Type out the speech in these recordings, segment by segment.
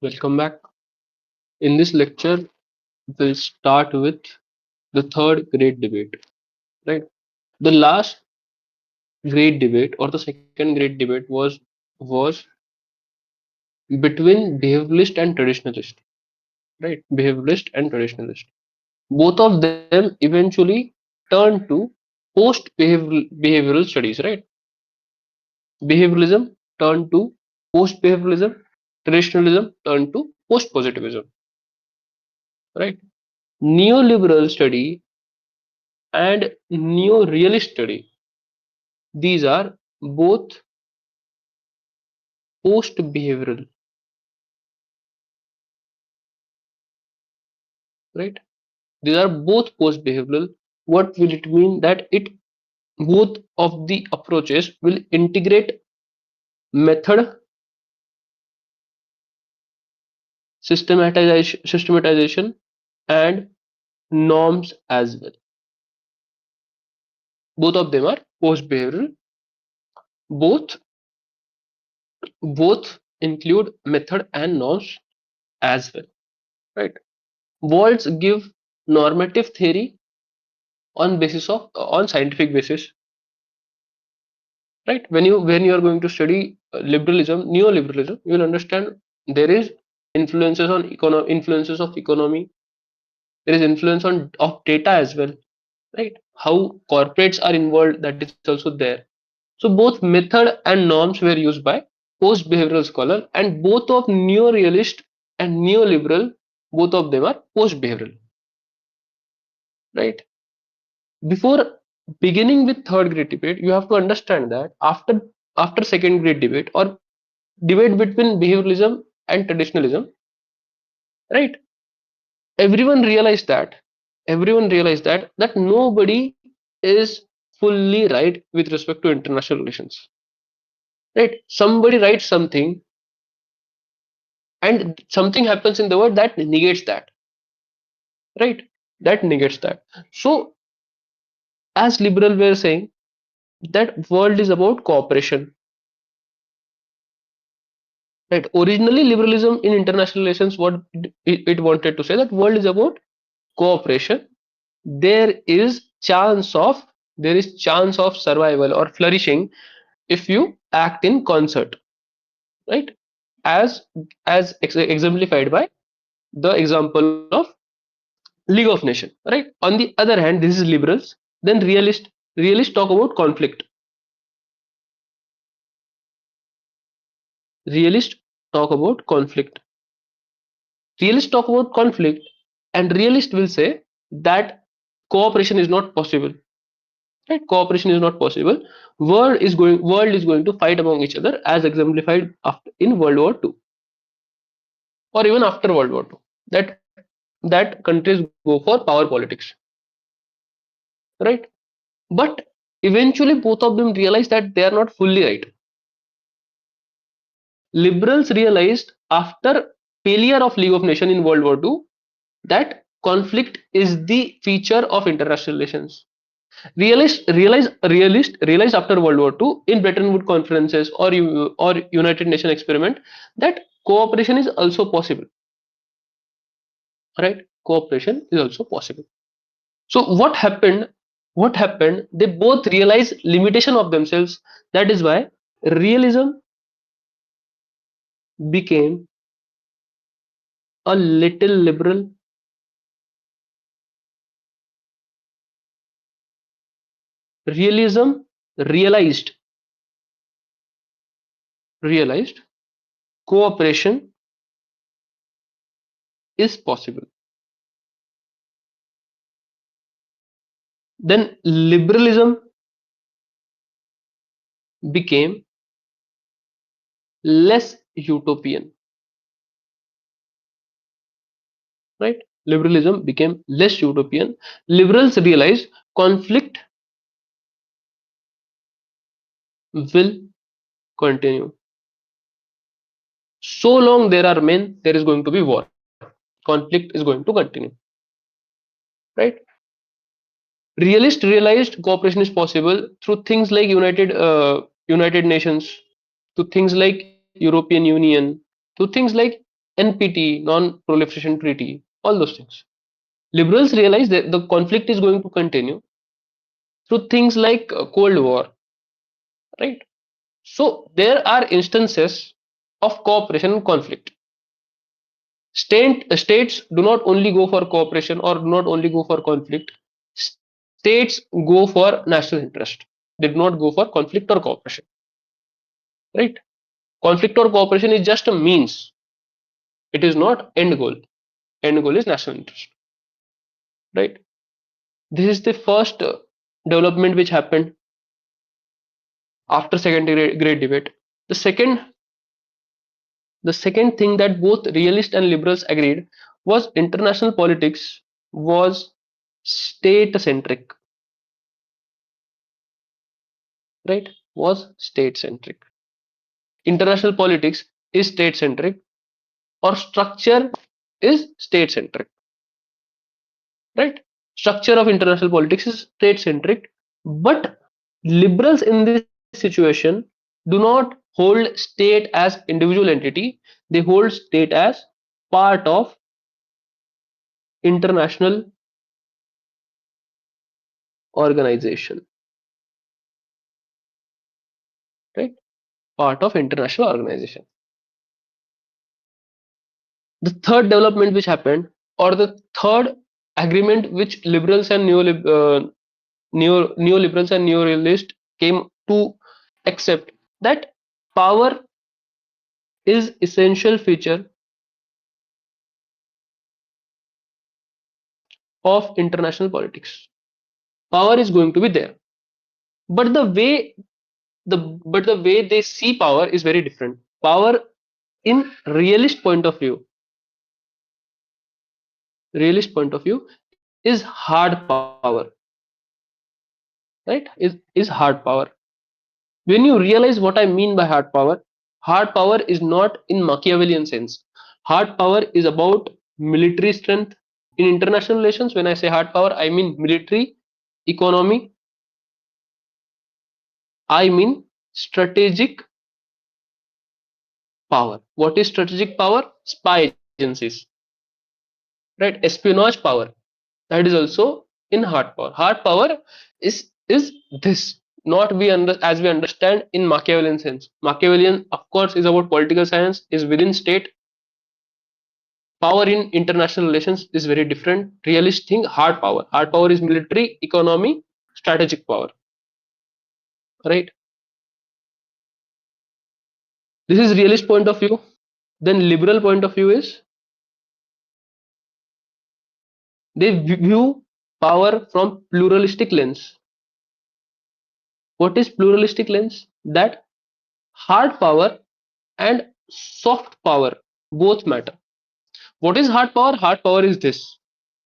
Welcome back. In this lecture, we'll start with the third great debate. Right? The last great debate or the second great debate was between behavioralist and traditionalist. Right? Behavioralist and traditionalist. Both of them eventually turned to post behavioral studies. Right? Behavioralism turned to post behavioralism. Traditionalism turned to post positivism. Right? Neoliberal study and neo-realist study. These are both post-behavioral, right? These are both post-behavioral. What will it mean? That it both of the approaches will integrate method, systematization, and norms as well. Both of them are post-behavioral. Both both include method and norms as well, right? Waltz give normative theory on scientific basis, right? When you are going to study liberalism, neoliberalism, you will understand there is influences of economy. There is influence on of data as well, right? How corporates are involved, that is also there. So both method and norms were used by post behavioral scholar, and both of neo-realist and neoliberal, both of them are post behavioral, right? Before beginning with third grade debate, you have to understand that after second grade debate or debate between behavioralism and traditionalism, right? Everyone realized that nobody is fully right with respect to international relations, right? Somebody writes something and something happens in the world that negates that, right? That negates that. So as liberal were saying that world is about cooperation. Right. Originally, liberalism in international relations, what it wanted to say, that world is about cooperation. There is chance of survival or flourishing if you act in concert, right? As exemplified by the example of League of Nations, right? On the other hand, this is liberals. Then realists talk about conflict. Realists talk about conflict. Realists talk about conflict, and realist will say that cooperation is not possible. Right? Cooperation is not possible. World is going to fight among each other, as exemplified in World War II or even after World War II. That countries go for power politics, right? But eventually, both of them realize that they are not fully right. Liberals realized after failure of League of Nations in World War II that conflict is the feature of international relations. Realized after World War II in Bretton Woods conferences or United Nations experiment that cooperation is also possible. Right? Cooperation is also possible. So what happened? What happened? They both realized limitation of themselves. That is why realism became a little liberal. Realism realized realized cooperation is possible. Then liberalism became less utopian, right? Liberalism became less utopian. Liberals realized conflict will continue. So long there are men, there is going to be war. Conflict is going to continue, right? Realists realized cooperation is possible through things like United Nations, to things like European Union, to things like NPT, Non-Proliferation Treaty, all those things. Liberals realize that the conflict is going to continue through things like Cold War, right? So there are instances of cooperation and conflict. States do not only go for cooperation or do not only go for conflict. States go for national interest. They do not go for conflict or cooperation, right? Conflict or cooperation is just a means. It is not end goal. End goal is national interest, right? This is the first development which happened after second great debate. The second the second thing that both realists and liberals agreed was international politics was state centric, right? Was state centric. International politics is state centric or structure is state centric, right? Structure of international politics is state centric, but liberals in this situation do not hold state as individual entity, they hold state as part of international organization, right? Part of international organization. The third development which happened, or the third agreement which liberals and neoliberals and neorealists came to accept, that power is essential feature of international politics. Power is going to be there, but the way they see power is very different. Power in realist point of view is hard power, right? Is hard power. When you realize what I mean by hard power is not in Machiavellian sense. Hard power is about military strength. In international relations, when I say hard power, I mean military, economy, I mean strategic power. What is strategic power? Spy agencies, right? Espionage power. That is also in hard power. Hard power is this, not we under as we understand in Machiavellian sense. Machiavellian, of course, is about political science, is within state. Power in international relations is very different. Realist thing, hard power. Hard power is military, economy, strategic power, right? This is realist point of view. Then liberal point of view is they view power from pluralistic lens. What is pluralistic lens? That hard power and soft power both matter. What is hard power? Hard power is this.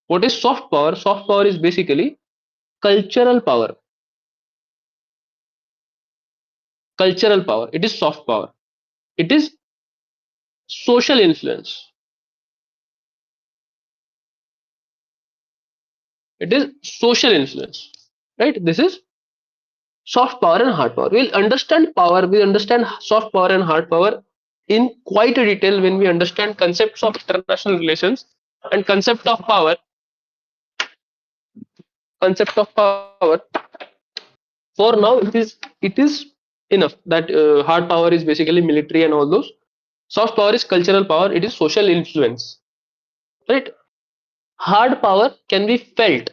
What is soft power? Soft power is basically cultural power. Cultural power. It is soft power. It is social influence. It is social influence. Right? This is soft power and hard power. We'll understand power, we understand soft power and hard power in quite a detail when we understand concepts of international relations and concept of power. For now, it is enough that hard power is basically military and all those. Soft power is cultural power. It is social influence, right? Hard power can be felt,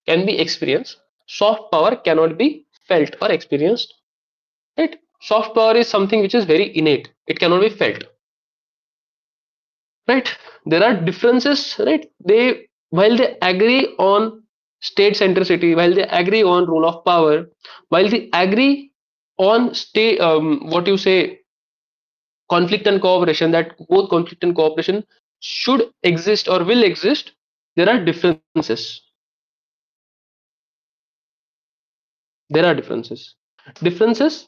can be experienced. Soft power cannot be felt or experienced, right? Soft power is something which is very innate. It cannot be felt, right? There are differences, right? They While they agree on state centricity, while they agree on rule of power, while they agree on state what you say, conflict and cooperation, that both conflict and cooperation should exist or will exist, there are differences. Differences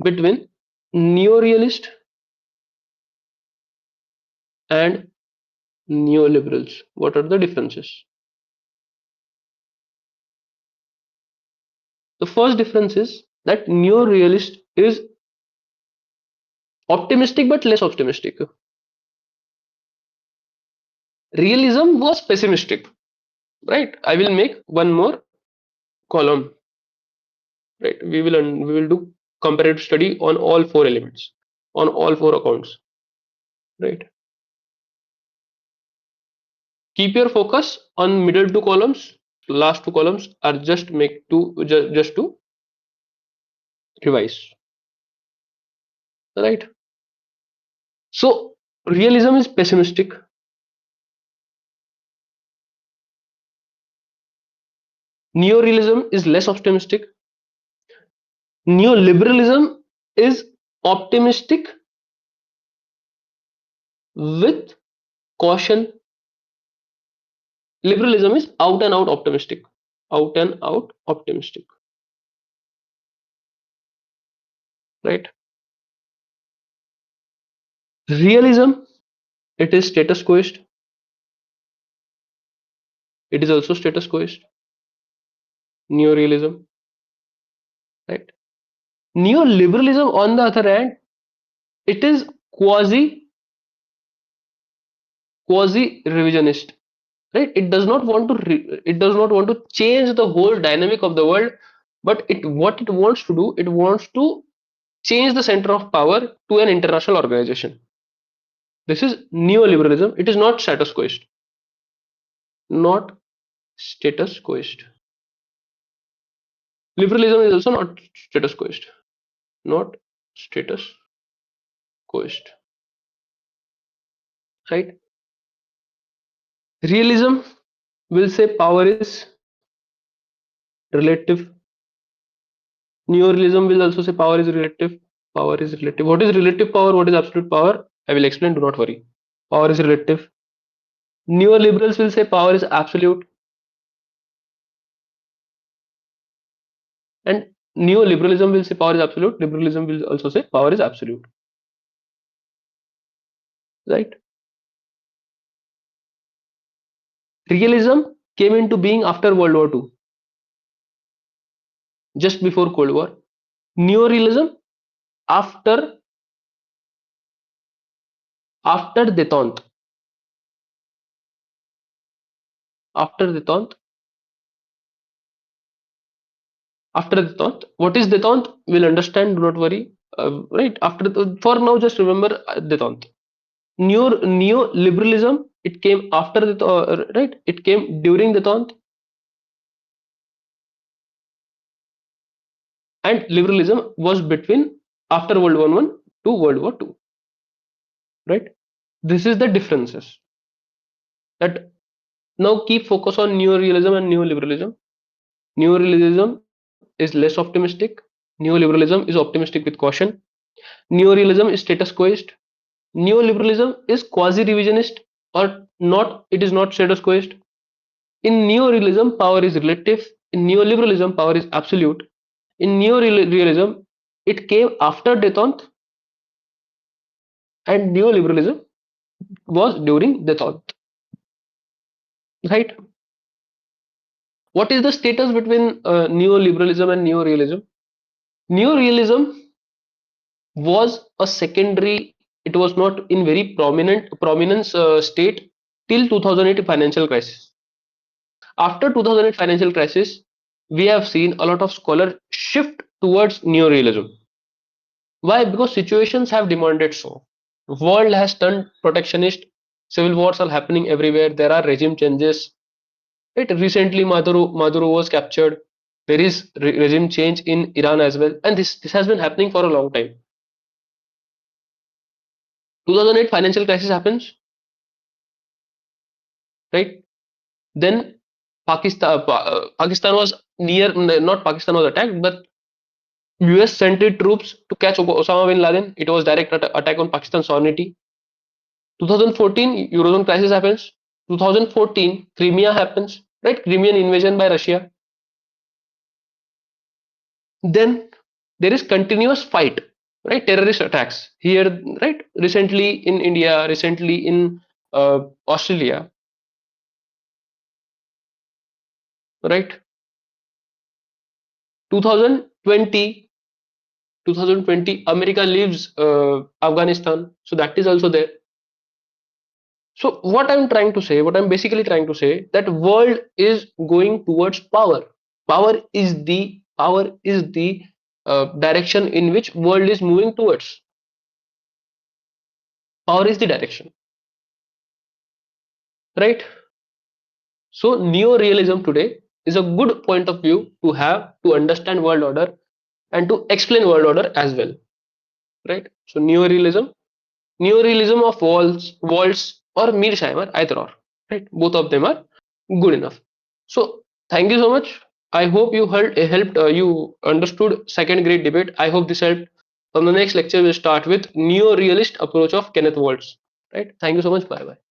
between neo-realist and neoliberals. What are the differences? The first difference is that neo-realist is optimistic but less optimistic. Realism was pessimistic, right? I will make one more column, right? We will do comparative study on all four elements, on all four accounts, right? Keep your focus on middle two columns. Last two columns are just make to just to revise, right? So realism is pessimistic. Neorealism is less optimistic. Neoliberalism is optimistic with caution. Liberalism is out and out optimistic. Out and out optimistic, right? Realism, it is status quoist. It is also status quoist. Neorealism, right? Neoliberalism, on the other hand, it is quasi revisionist, right? It does not want to it does not want to change the whole dynamic of the world, but it what it wants to do, it wants to change the center of power to an international organization. This is neoliberalism. It is not status quoist. Not status quoist. Liberalism is also not status quoist. Not status quoist. Right? Realism will say power is relative. Neorealism will also say power is relative. Power is relative. What is relative power? What is absolute power? I will explain. Do not worry. Power is relative. Neoliberals will say power is absolute, and neoliberalism will say power is absolute. Liberalism will also say power is absolute. Right? Realism came into being after World War II, just before Cold War. Neorealism after after detente. After detente. After detente. What is detente? We'll understand. Do not worry. Right. After for now, just remember detente. Neoliberalism. It came after the right. It came during detente, and liberalism was between after World War One to World War Two. Right. This is the differences. That now keep focus on neorealism and neoliberalism. Neorealism is less optimistic. Neoliberalism is optimistic with caution. Neorealism is status quoist. Neoliberalism is quasi-revisionist or not. It is not status quoist. In neorealism, power is relative. In neoliberalism, power is absolute. In neorealism, it came after detente, and neoliberalism was during detente. Right? What is the status between neoliberalism and neorealism? Neorealism was a secondary. It was not in very prominence state till 2008 financial crisis. After 2008 financial crisis, we have seen a lot of scholars shift towards neorealism. Why? Because situations have demanded so. World has turned protectionist. Civil wars are happening everywhere. There are regime changes. Right? Recently, Maduro was captured. There is regime change in Iran as well, and this has been happening for a long time. 2008 financial crisis happens, right? Then Pakistan was near, not Pakistan was attacked, but US sent its troops to catch Osama bin Laden. It was direct attack on Pakistan's sovereignty. 2014 Eurozone crisis happens. 2014 Crimea happens, right? Crimean invasion by Russia. Then there is continuous fight, right? Terrorist attacks here, right? Recently in India, recently in Australia, right? 2020 2020 America leaves Afghanistan, so that is also there. So what I'm trying to say, what I'm basically trying to say, that world is going towards power. Power is the direction in which world is moving towards. Power is the direction, right? So neo-realism today is a good point of view to have to understand world order and to explain world order as well, right? So neo-realism of Waltz or Mearsheimer, either or, right? Both of them are good enough. So thank you so much. I hope you helped you understood second grade debate. I hope this helped. On the next lecture, we'll start with neo-realist approach of Kenneth Waltz. Right? Thank you so much. Bye bye.